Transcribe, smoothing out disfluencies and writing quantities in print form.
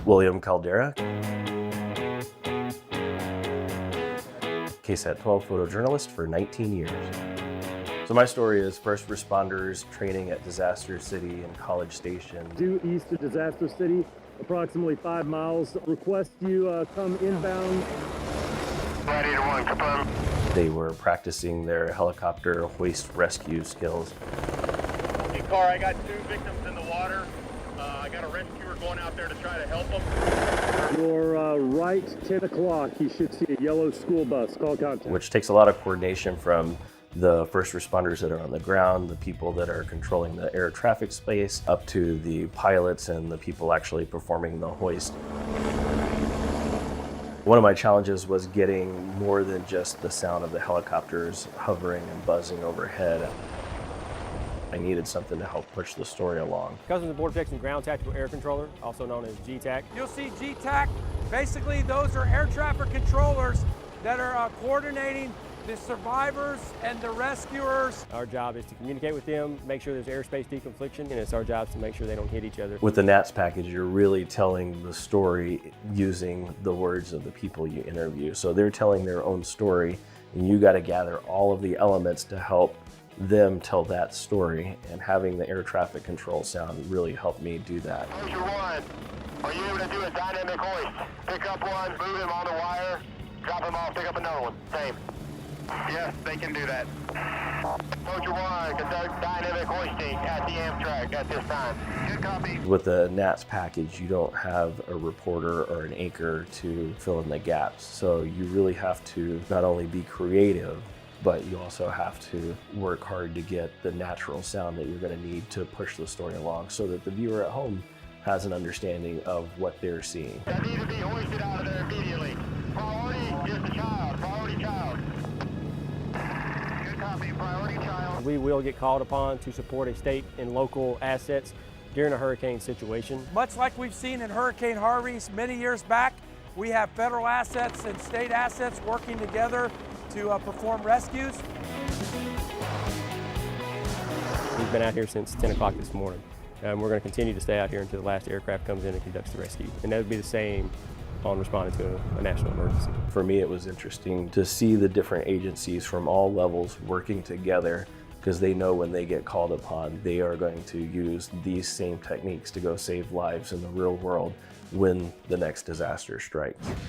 William Caldera, KSAT 12 photojournalist for 19 years. So my story is first responders training at Disaster City and College Station. Due east of Disaster City, approximately 5 miles. Request you come inbound. Radiator 1, confirm. They were practicing their helicopter hoist rescue skills. Hey, car, I got 2 victims in the water. I got a rescuer going out there to try to help them. Your right, 10 o'clock, you should see a yellow school bus. Call contact. Which takes a lot of coordination from the first responders that are on the ground, the people that are controlling the air traffic space, up to the pilots and the people actually performing the hoist. One of my challenges was getting more than just the sound of the helicopters hovering and buzzing overhead. I needed something to help push the story along. Customs and Border Protection Ground Tactical Air Controller, also known as GTAC. You'll see GTAC. Basically, those are air traffic controllers that are coordinating the survivors and the rescuers. Our job is to communicate with them, make sure there's airspace deconfliction, and it's our job to make sure they don't hit each other. With the NATS package, you're really telling the story using the words of the people you interview. So they're telling their own story, and you got to gather all of the elements to help them tell that story, and having the air traffic control sound really helped me do that. Closure 1, are you able to do a dynamic hoist? Pick up one, move him on the wire, drop him off, pick up another one. Same. Yes, they can do that. Closure 1, conduct dynamic hoisting at the Amtrak at this time. Good copy. With the NATS package, you don't have a reporter or an anchor to fill in the gaps. So you really have to not only be creative, but you also have to work hard to get the natural sound that you're going to need to push the story along so that the viewer at home has an understanding of what they're seeing. That needs to be hoisted out of there immediately. Priority is the child. Priority child. Good copy. Priority child. We will get called upon to support a state and local assets during a hurricane situation. Much like we've seen in Hurricane Harvey many years back, we have federal assets and state assets working together to perform rescues. We've been out here since 10 o'clock this morning. We're going to continue to stay out here until the last aircraft comes in and conducts the rescue. And that would be the same on responding to a national emergency. For me, it was interesting to see the different agencies from all levels working together, because they know when they get called upon, they are going to use these same techniques to go save lives in the real world when the next disaster strikes.